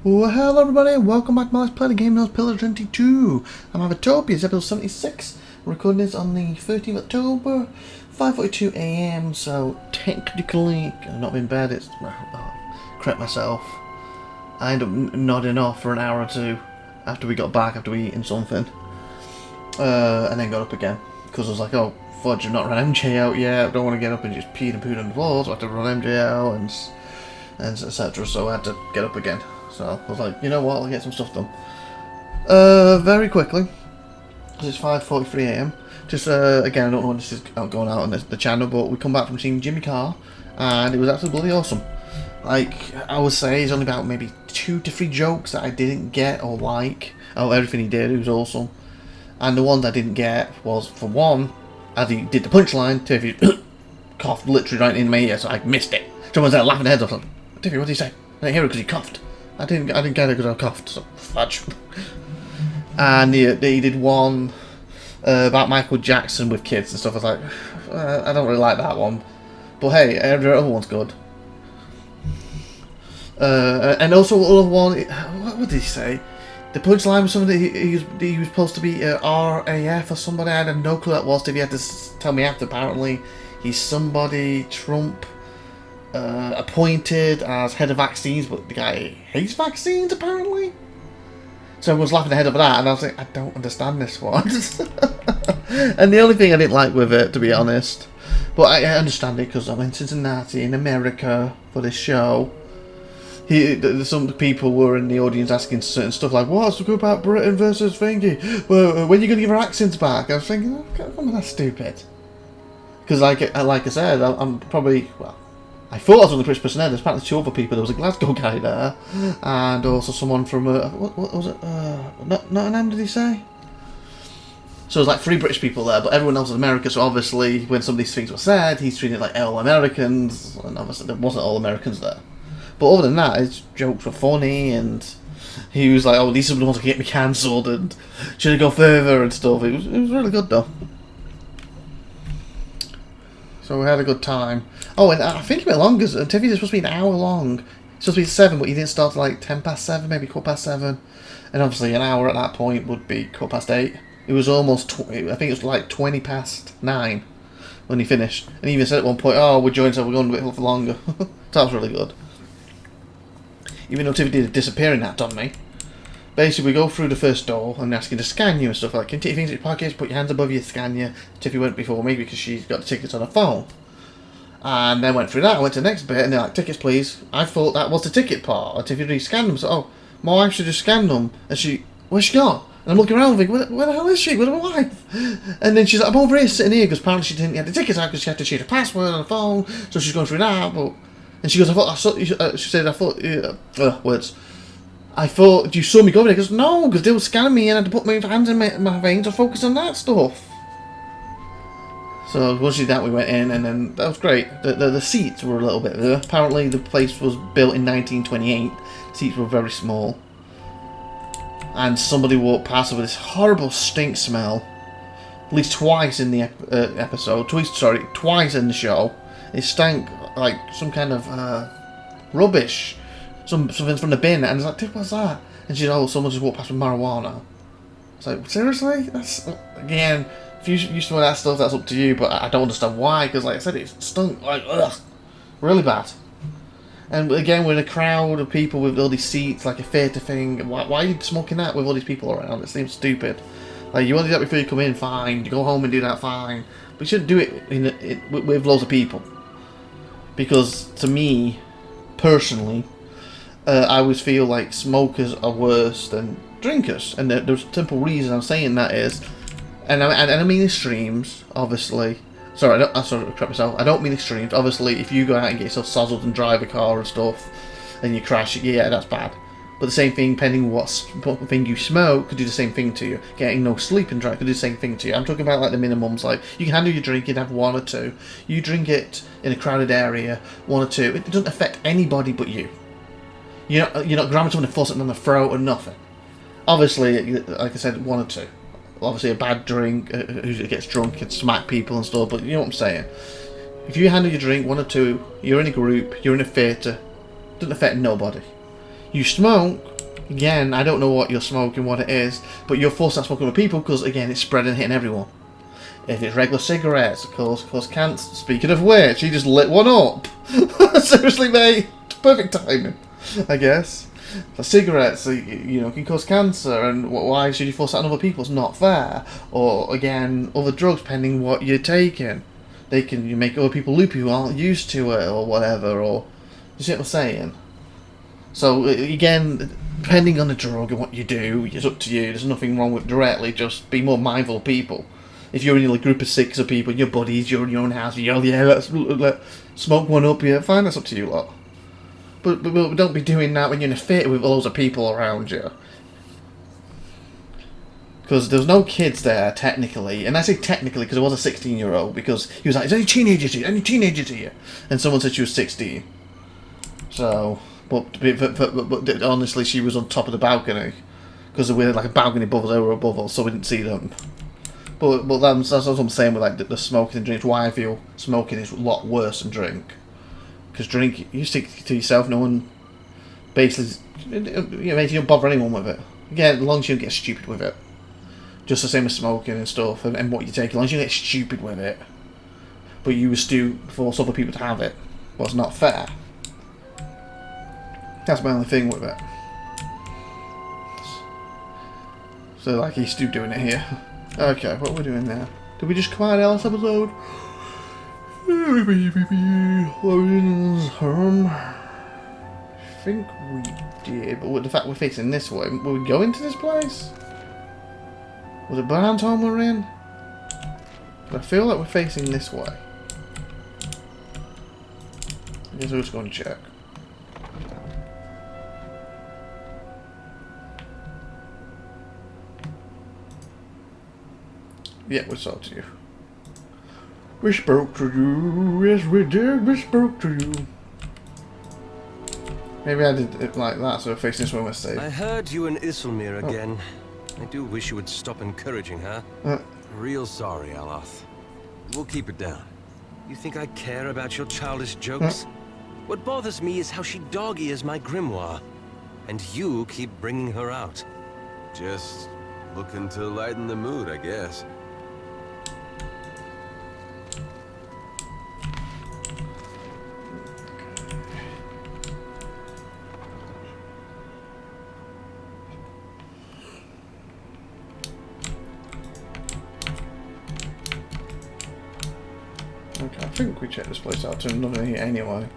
Well, hello everybody, and welcome back to my Let's Play the Game Knows Pillar 22. I'm IVATOPIA, it's episode 76. I'm recording this on the 13th of October, 5:42 AM, so technically, I've not been in bed, it's, correct myself. I ended up nodding off for an hour or two after we got back, after we eaten something. And then got up again, because I was like, oh, fudge, I've not run MJ out yet, I don't want to get up and just pee and poo on the floor, so I have to run MJ out, and etc. So I had to get up again. So I was like, you know what, I'll get some stuff done. Very quickly, because it's 5:43 AM. Just, again, I don't know when this is going out on the channel, but we come back from seeing Jimmy Carr, and it was absolutely bloody awesome. Like, I would say it's only about maybe 2 to 3 jokes that I didn't get or like. Oh, everything he did, it was awesome. And the ones I didn't get was, for one, as he did the punchline, Tiffy coughed literally right in my ear, so I missed it. Someone's there laughing their heads off. Tiffy, what did he say? I didn't hear it because he coughed. I didn't get it because I coughed, so fudge. And he did one about Michael Jackson with kids and stuff. I was like, I don't really like that one. But hey, every other one's good. And also another one, what did he say? The punchline was something that he was supposed to be RAF or somebody. I had no clue that was. If he had to tell me after, apparently he's somebody Trump appointed as head of vaccines, but the guy hates vaccines apparently. So everyone's laughing their head over that, and I was like, I don't understand this one. And the only thing I didn't like with it, to be honest, but I understand it because I'm in Cincinnati, in America, for this show. Some people were in the audience asking certain stuff like, what's good about Britain versus Thingy? Well, when are you going to give our accents back? I was thinking, oh, come on, that's stupid. Because like I said, I'm probably, well, I thought I was the only British person there. There's apparently 2 other people. There was a Glasgow guy there, and also someone from, what was it, Nottingham, did he say? So there's like 3 British people there, but everyone else is American, so obviously when some of these things were said, he's treating it like all Americans, and obviously there wasn't all Americans there. But other than that, his jokes were funny, and he was like, oh, these are the ones that get me cancelled, and should I go further and stuff. It was really good though. So we had a good time. Oh, and I think it went longer. Tiffy's is supposed to be an hour long. It's supposed to be 7, but he didn't start till like 7:10, maybe 7:15. And obviously an hour at that point would be 8:15. It was almost, I think it was like 9:20 when he finished. And he even said at one point, oh, we're joined, so we're going a bit longer. So that was really good. Even though Tiffy did a disappearing act on me. Basically, we go through the first door and ask you to scan you and stuff like, can you take things in your pockets, put your hands above you, scan you. Tiffy went before me because she's got the tickets on her phone. And then went through that, I went to the next bit, and they're like, tickets please. I thought that was the ticket part, and Tiffy really scanned them, so, oh, my wife should just scan them. And where's she gone? And I'm looking around thinking, where the hell is she? Where's my wife? And then she's like, I'm over here sitting here, because apparently she didn't get the tickets out because she had to change her password on the phone, so she's going through that, but... And she goes, she said, words. I thought you saw me go over there. He goes, no, because they were scanning me and I had to put my hands in my veins to focus on that stuff. So once she did that, we went in, and then that was great. The seats were a little bit there. Apparently the place was built in 1928. Seats were very small. And somebody walked past with this horrible stink smell. At least twice in the episode. Twice in the show. It stank like some kind of rubbish. Something from the bin, and it's like, what's that? And she's, oh, someone just walked past with marijuana. It's like, seriously? That's, again, if you used to know that stuff, that's up to you, but I don't understand why, because like I said, it stunk, like, ugh, really bad. And again, we're in a crowd of people with all these seats, like a theatre thing. Why are you smoking that with all these people around? It seems stupid. Like, you want to do that before you come in, fine. You go home and do that, fine. But you shouldn't do it with loads of people. Because, to me, personally, I always feel like smokers are worse than drinkers, and the simple reason I'm saying that is, and I mean extremes, obviously. Sorry, I correct myself. I don't mean extremes. Obviously, if you go out and get yourself sozzled and drive a car and stuff, and you crash, yeah, that's bad. But the same thing, depending on what thing you smoke, could do the same thing to you. Getting no sleep and drive could do the same thing to you. I'm talking about like the minimums. Like, you can handle your drink, you'd have 1 or 2. You drink it in a crowded area, 1 or 2. It doesn't affect anybody but you. You're not grabbing someone and forcing them on the throat or nothing. Obviously, like I said, 1 or 2. Obviously, a bad drink, who gets drunk can smack people and stuff, but you know what I'm saying. If you handle your drink 1 or 2, you're in a group, you're in a theatre, doesn't affect nobody. You smoke, Again, I don't know what you're smoking, what it is, but you're forced to start smoking with people because, again, it's spreading and hitting everyone. If it's regular cigarettes, of course, can't. Speaking of which, he just lit one up. Seriously, mate, perfect timing, I guess. The cigarettes, you know, can cause cancer, and why should you force that on other people? It's not fair. Or again, other drugs, depending what you're taking, you make other people loopy who aren't used to it, or whatever. Or you see what I'm saying? So again, depending on the drug and what you do, it's up to you. There's nothing wrong with it directly. Just be more mindful of people. If you're in a group of 6 of people, your buddies, you're in your own house, you yeah, let's smoke one up, yeah, fine, that's up to you lot. But don't be doing that when you're in a fit with loads of people around you. Because there was no kids there, technically. And I say technically because it was a 16-year-old, because he was like, is there any teenagers here? And someone said she was 16. So, but honestly, she was on top of the balcony. Because we had like a balcony above us, they were above us, so we didn't see them. But that's what I'm saying with like the smoking and drinks. Why I feel smoking is a lot worse than drink. Because drink, you stick to yourself, no one basically, you don't bother anyone with it. Again, as long as you don't get stupid with it. Just the same as smoking and stuff, and what you take, as long as you don't get stupid with it. But you still force other people to have it. Well, it's not fair. That's my only thing with it. So, like, he's still doing it here. Okay, what are we doing now? Did we just come out of the last episode? I think we did, but with the fact we're facing this way, will we go into this place? Was it Brown Town we're in? But I feel like we're facing this way. I guess we'll just go and check. Yeah, we saw to you. We spoke to you. Yes, we did. We spoke to you. Maybe I did it like that, so we're facing this way we're safe. I heard you and Isilmir again. I do wish you would stop encouraging her. Real sorry, Aloth. We'll keep it down. You think I care about your childish jokes? What bothers me is how she dog-ears my grimoire. And you keep bringing her out. Just looking to lighten the mood, I guess. Okay, I think we checked this place out to another here anyway.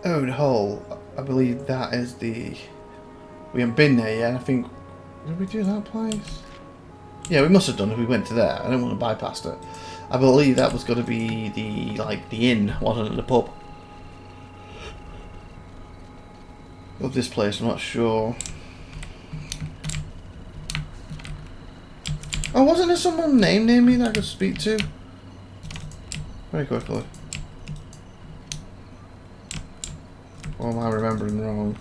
Oh, the hole. I believe that is the... We haven't been there yet. I think... Did we do that place? Yeah, we must have done if we went to there. I don't want to bypass it. I believe that was going to be the inn, wasn't it? The pub. Of this place, I'm not sure. Oh, wasn't there someone named near me that I could speak to? Very quickly. Or am I remembering wrong?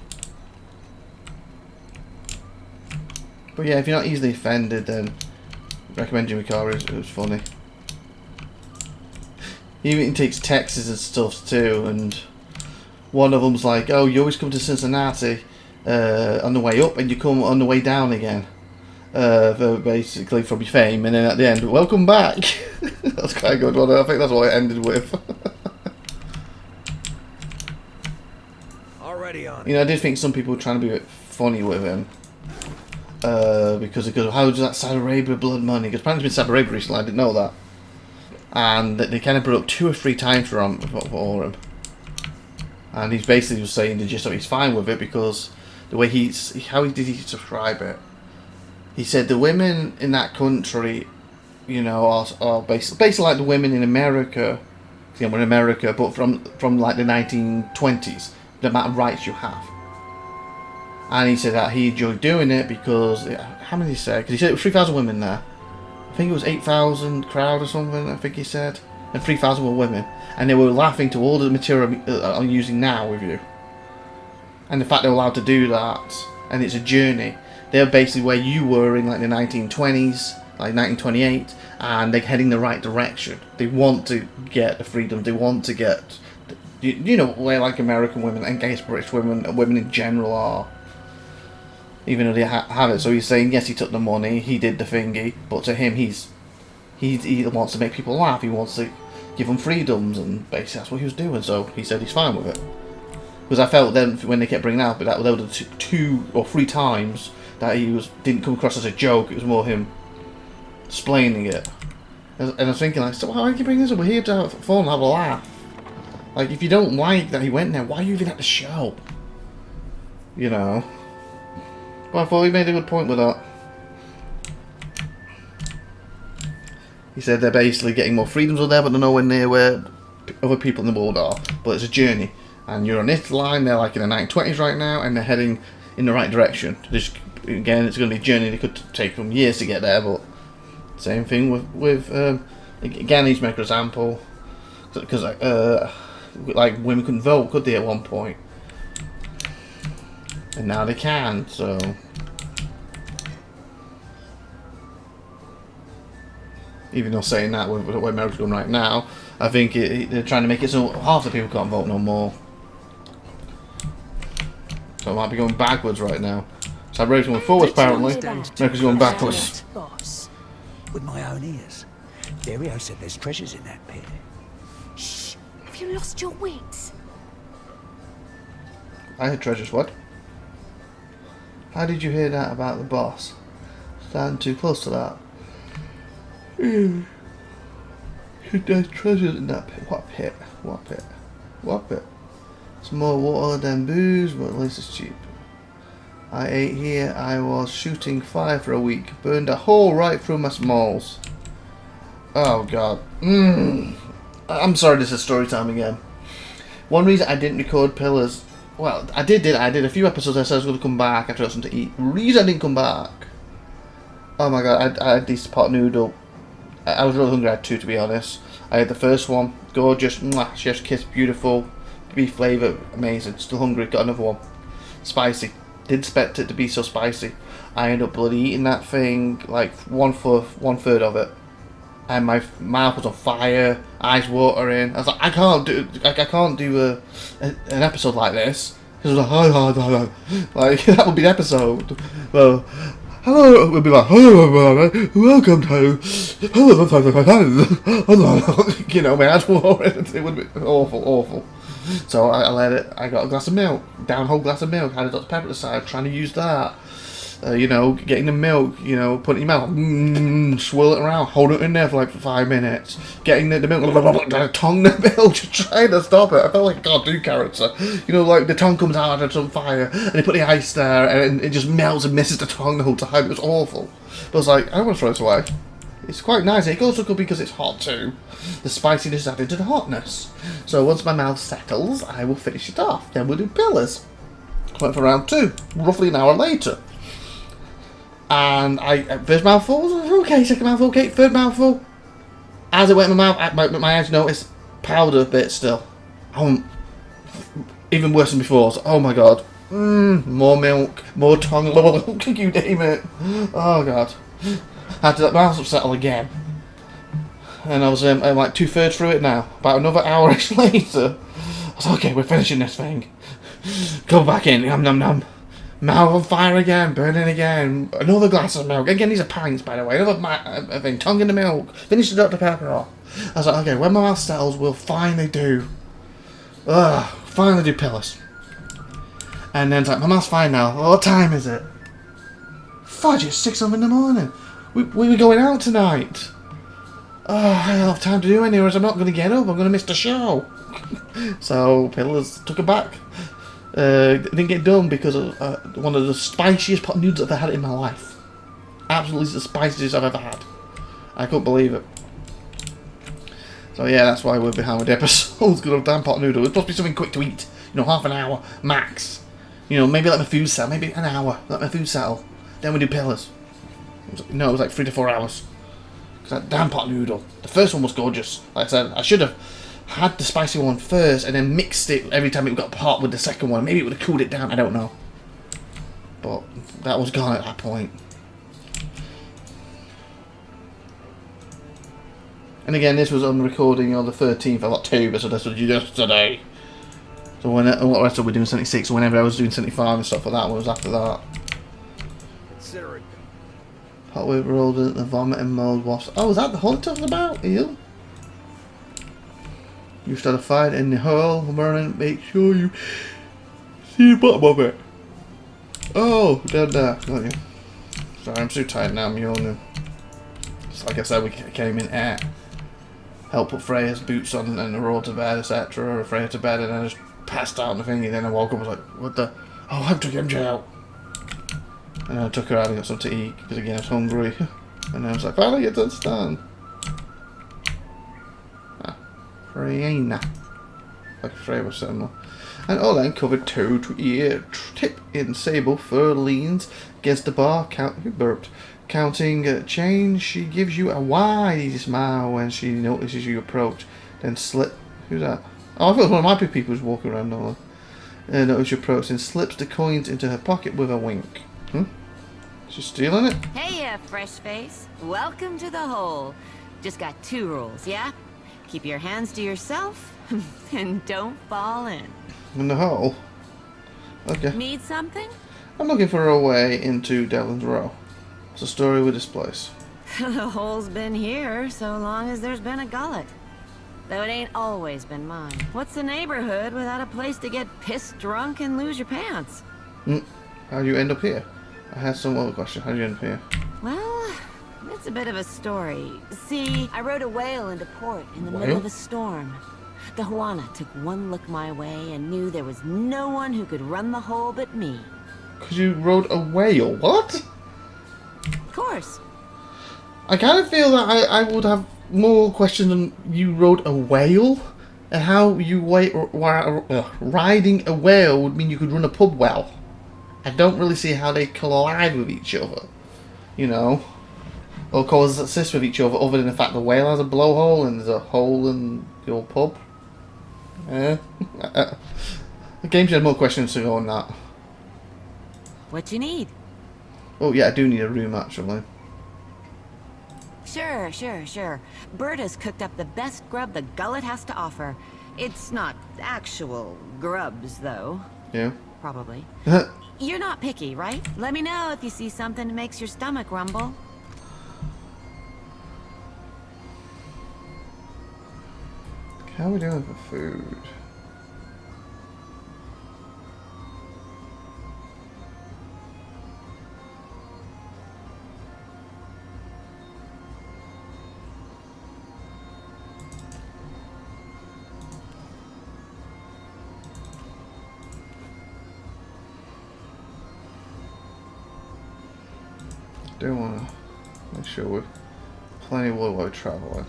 But yeah, if you're not easily offended, then I recommend Jimmy Carr. It was funny. He even takes texts and stuff too, and one of them's like, oh, you always come to Cincinnati on the way up and you come on the way down again. Basically from your fame, and then at the end, welcome back. That's quite a good one. I think that's what it ended with. Already on. You know, I did think some people were trying to be a bit funny with him. Because how does that Saudi Arabia blood money? Because apparently it's been Saudi Arabia recently, I didn't know that. And they kind of brought up 2 or 3 times for him. And he's basically just saying the gist of he's fine with it because the way how did he describe it? He said the women in that country, you know, are basically like the women in America. Yeah, we're in America, but from like the 1920s, the amount of rights you have. And he said that he enjoyed doing it because how many did he say? Because he said it was 3,000 women there. I think it was 8,000 crowd or something. I think he said, and 3,000 were women. And they were laughing to all the material I'm using now with you. And the fact they're allowed to do that, and it's a journey. They're basically where you were in like the 1920s, like 1928, and they're heading the right direction. They want to get the freedom. They want to get, you know, where like American women and gay British women, women in general are. Even though they have it, so he's saying yes, he took the money, he did the thingy, but to him, he wants to make people laugh. He wants to give them freedoms, and basically that's what he was doing. So he said he's fine with it. Because I felt then when they kept bringing it up, that there were the 2 or 3 times that he didn't come across as a joke. It was more him explaining it. And I was thinking, like, so why do you bring this up? We're here to have fun, and have a laugh. Like, if you don't like that he went there, why are you even at the show? You know. But I thought he made a good point with that. He said they're basically getting more freedoms on there, but they're nowhere near where other people in the world are. But it's a journey. And you're on this line, they're like in the 1920s right now, and they're heading in the right direction. Just, again, it's going to be a journey that could take them years to get there, but same thing with again, he's making an example. Because, like, women couldn't vote, could they, at one point? And now they can, so... Even though saying that, where America's going right now, I think they're trying to make it so half the people can't vote no more. So it might be going backwards right now. So America's going forwards, apparently. America's going backwards. Boss. With my own ears. Dario said there's treasures in that pit. Shh! Have you lost your wits? I heard treasures, what? How did you hear that about the boss? Standing too close to that. There's treasures in that pit. What pit? What pit? What pit? It's more water than booze, but at least it's cheap. I ate here. I was shooting fire for a week. Burned a hole right through my smalls. Oh god. I'm sorry, this is story time again. One reason I didn't record Pillars. Well, I did a few episodes. I said I was going to come back after I had something to eat. The reason I didn't come back. Oh my god, I had this pot noodle. I was really hungry. I had 2, to be honest. I had the first one, gorgeous, chef's kiss, beautiful, beef flavour, amazing. Still hungry, got another one, spicy. Didn't expect it to be so spicy. I ended up bloody eating that thing, like 1/3 of it, and my mouth was on fire, eyes watering. I was like, I can't do an episode like this. It was like that would be the episode. Well. Hello, we'll be like, hello, welcome to, you know, my eyes watering. It would be awful. So I let it, I got a glass of milk, down a whole glass of milk, had a Dr. Pepper at the side, trying to use that. You know, getting the milk, you know, putting it in your mouth, swirl it around, hold it in there for like 5 minutes, getting the milk, tongue the milk, just trying to stop it. I felt like a cartoon character. You know, like the tongue comes out of some fire, and they put the ice there, and it just melts and misses the tongue the whole time. It was awful. But I was like, I don't want to throw this away. It's quite nice. It also could be because it's hot too. The spiciness added to the hotness. So once my mouth settles, I will finish it off. Then we'll do Pillars. Went for round 2, roughly an hour later. And first mouthful was okay, second mouthful okay, third mouthful. As it went in my mouth, my eyes noticed powder bit still. Even worse than before. So, oh my god. More milk, more tongue, you name it. Oh god. I had to let my mouth settle again. And I was I'm like 2/3 through it now. About another hour-ish later. I was like, okay, we're finishing this thing. Go back in, num num num. Mouth on fire again, burning again. Another glass of milk. Again, these are pints, by the way. Another thing, tongue in the milk. Finish the Dr. Pepper off. I was like, okay, when my mouth settles, we'll finally do. Finally do Pillars. And then it's like, my mouth's fine now. What time is it? Fudge, it's 6 in the morning. We were going out tonight. I don't have time to do anything, or else I'm not going to get up. I'm going to miss the show. So, Pillars took it back. It didn't get done because of one of the spiciest pot noodles I've ever had in my life. Absolutely the spiciest I've ever had. I couldn't believe it. So yeah, that's why we're behind with the episodes, because of damn pot noodle. It's supposed to be something quick to eat. You know, half an hour, max. You know, maybe let my food settle, maybe an hour, let my food settle. Then we do Pillars. It was like 3 to 4 hours. Because that damn pot noodle. The first one was gorgeous. Like I said, I should have had the spicy one first and then mixed it every time it got hot with the second one. Maybe it would have cooled it down, I don't know. But that was gone at that point. And again, this was on the recording on the 13th of October, so this was yesterday. So when what rest of we doing 76, so whenever I was doing 75 and stuff like that, was after that. Consider it. Hot with rodent, the vomit and mold wasp. Oh, is that the hunt talking about? Eel? You start a fire in the hole, burning, make sure you see the bottom of it. Oh, down there. Got you. Sorry, I'm so tired now, I'm yawning. So like I said, we came in air. Help put Freya's boots on and the roll to bed, etc. Or Freya to bed, and then I just passed out in the thing, and then I woke up and was like, what the? Oh, I took MJ out. And then I took her out and got something to eat, because again I was hungry. And then I was like, finally get to understand. Ah, Freya. Like Freya was similar. And Olen covered toe to ear, tip in sable fur leans against the bar, counting change. She gives you a wide, easy smile when she notices you approach. Then slip. Who's that? Oh, I thought it was one of my people who's walking around. Notice you approach, and slips the coins into her pocket with a wink. She's stealing it? Hey, fresh face. Welcome to the hole. Just got 2 rules, yeah? Keep your hands to yourself, and don't fall in. In the hole? Okay. Need something? I'm looking for a way into Devlin's Row. What's the story with this place? The hole's been here so long as there's been a gullet. Though it ain't always been mine. What's the neighborhood without a place to get pissed drunk and lose your pants? How'd you end up here? I had some other question. How'd you end up here? Well, it's a bit of a story. See, I rode a whale into port in the middle of a storm. The Juana took one look my way and knew there was no one who could run the hole but me. Because you rode a whale? What? Of course. I kind of feel that I would have more questions than you rode a whale. And how you riding a whale would mean you could run a pub well. I don't really see how they collide with each other. You know? Or cause assist with each other other than the fact the whale has a blowhole and there's a hole in your pub. The game should have more questions to go on that. What you need? Oh yeah, I do need a room actually. Sure. Berta's cooked up the best grub the gullet has to offer. It's not actual grubs, though. Yeah. Probably. You're not picky, right? Let me know if you see something that makes your stomach rumble. How are we doing for food? Do want to make sure we're plenty of wood while we're traveling.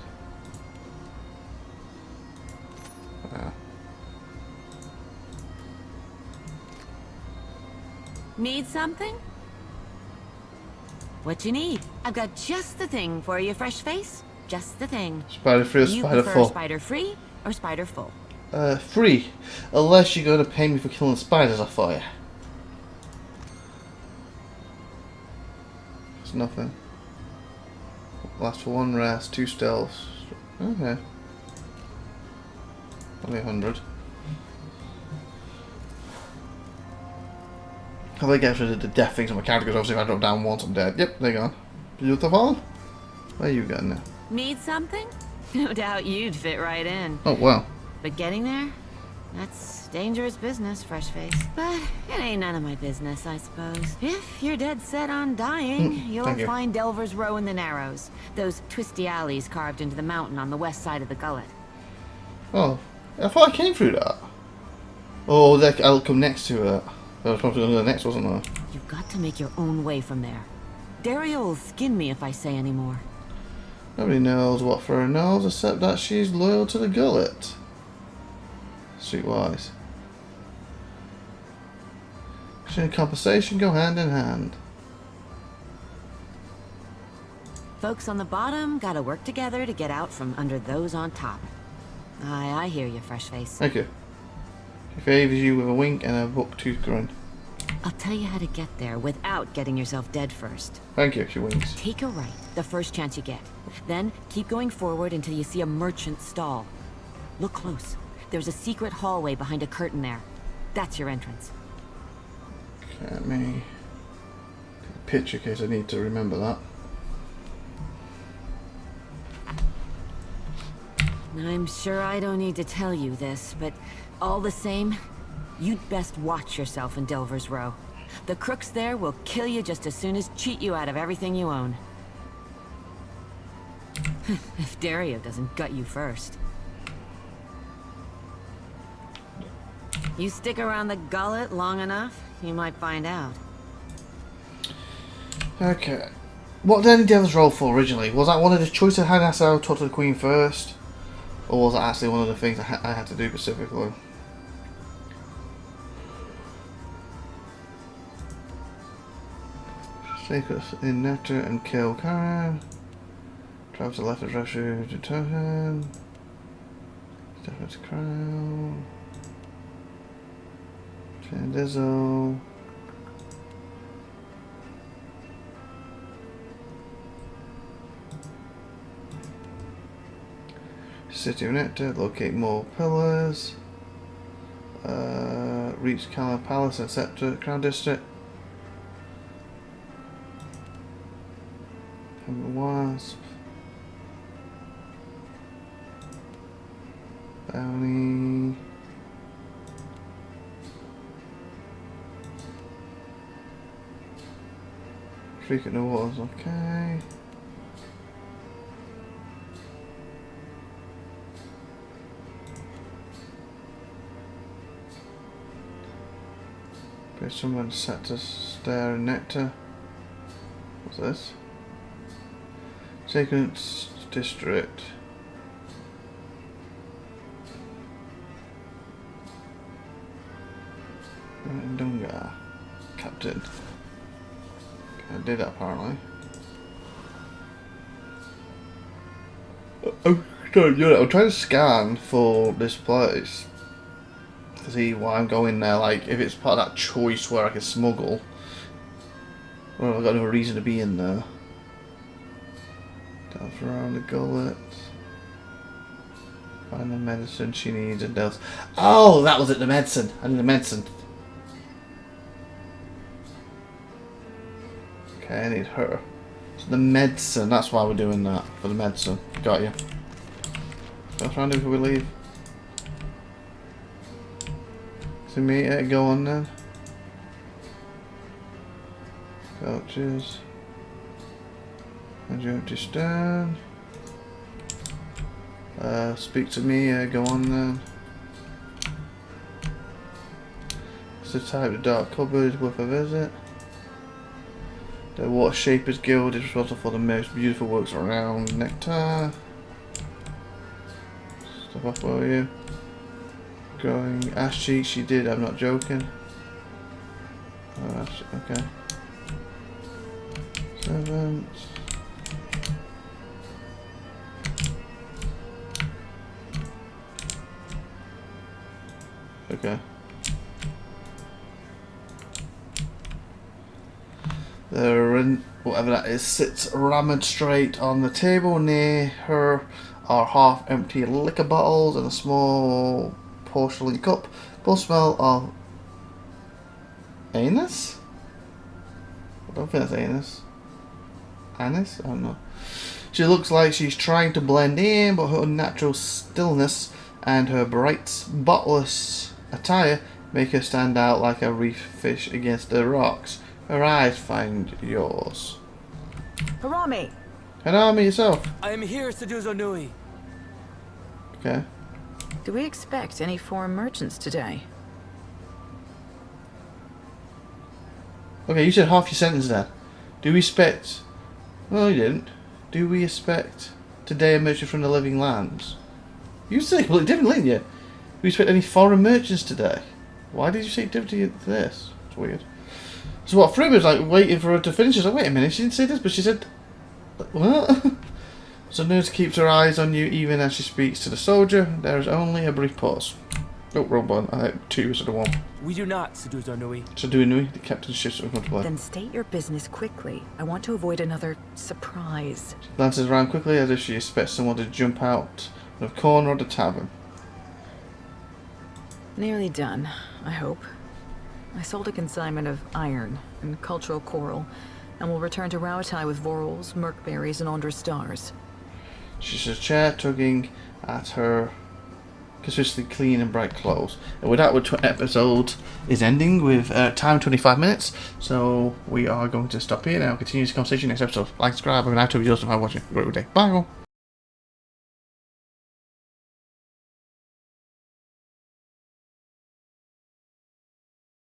Yeah. Need something? What you need? I've got just the thing for you, fresh face. Just the thing. Spider free or You spider prefer full? spider free or spider full? Free. Unless you're going to pay me for killing spiders off for you. It's nothing. Last for 1 rest, 2 stealths. Okay. Only 100. How they get rid of the death things on my character, because obviously if I drop down once I'm dead. Yep, they're gone. Beautiful. Where are you going now? Need something? No doubt you'd fit right in. Oh, wow. But getting there? That's dangerous business, fresh face. But it ain't none of my business, I suppose. If you're dead set on dying, you'll Thank you. find Delver's Row in the Narrows. Those twisty alleys carved into the mountain on the west side of the gullet. Oh, I thought I came through that. Oh, I'll come next to it. I was probably going to go next, wasn't I? You've got to make your own way from there. Dario will skin me if I say any more. Nobody knows what Fur knows except that she's loyal to the gullet. Streetwise. Action and compensation go hand in hand. Folks on the bottom gotta work together to get out from under those on top. Aye, I hear you, fresh face. Thank you. She favours you with a wink and a buck-tooth grin. I'll tell you how to get there without getting yourself dead first. Thank you, she winks. Take a right the first chance you get. Then keep going forward until you see a merchant stall. Look close. There's a secret hallway behind a curtain there. That's your entrance. Let me take a picture in case I need to remember that. I'm sure I don't need to tell you this, but all the same, you'd best watch yourself in Delver's Row. The crooks there will kill you just as soon as cheat you out of everything you own. If Dario doesn't gut you first. You stick around the gullet long enough, you might find out. Okay. What did Devil's roll for originally? Was that one of the choices I had to talk to the Queen first? Or was it actually one of the things I had to do specifically? Take us in Nectar and kill Karen. Travel to the left of Refuge to Token. Step into Crown. Chain Dizzle. City of Nectar, locate more pillars. Reach Cala Palace and Scepter Crown District. Wasp. Bounty. Freak in the waters, okay. There's someone set to stare in Nectar. What's this? Second District. Dunga. Captain. I did that apparently. I'm trying to scan for this place to see why I'm going there, like if it's part of that choice where I can smuggle. Well, I've got no reason to be in there. Delve around the gullet. Find the medicine she needs and delves. Oh, that was it, the medicine. I need the medicine. Okay, I need her. So the medicine, that's why we're doing that. For the medicine. Got you. What's around before we leave? To meet it, go on then. Couches. And you empty stand. Speak to me, go on then. It's the type of dark cupboard worth a visit. The Water Shapers Guild is responsible for the most beautiful works around Nectar. Step off, will you? Going ash cheeks, she did, I'm not joking. Oh, okay. Servants. Okay. The whatever that is sits rammed straight on the table. Near her are half-empty liquor bottles and a small porcelain cup. Both smell of anus. I don't think that's anus. Anise? I don't know. She looks like she's trying to blend in, but her unnatural stillness and her bright, spotless attire make her stand out like a reef fish against the rocks. Her eyes find yours. Harami! Hanami, yourself. I am here, Seduzo Nui. Okay. Do we expect any foreign merchants today? Okay, you said half your sentence there. Do we expect... Well, you didn't. Do we expect today a merchant from the living lands? You said it completely differently, didn't you? Do we expect any foreign merchants today? Why did you say it differently to this? It's weird. So what, Frim was like waiting for her to finish. She's like, wait a minute, she didn't say this, but she said... What? So Nurse keeps her eyes on you even as she speaks to the soldier. There is only a brief pause. Oh, wrong one. I had 2 instead of 1. We do not seduce Onui. So do Nui, the captain's shifts are going to play. Then state your business quickly. I want to avoid another surprise. She glances around quickly as if she expects someone to jump out of the corner of the tavern. Nearly done, I hope. I sold a consignment of iron and cultural coral, and will return to Rauatai with vorals, merkberries, and Andra stars. She sits a chair, tugging at her consistently clean and bright clothes. And with that, the episode is ending with time 25 minutes. So we are going to stop here now. Continue this conversation next episode. Like, subscribe, and I hope you also have watching. Have a great day. Bye all.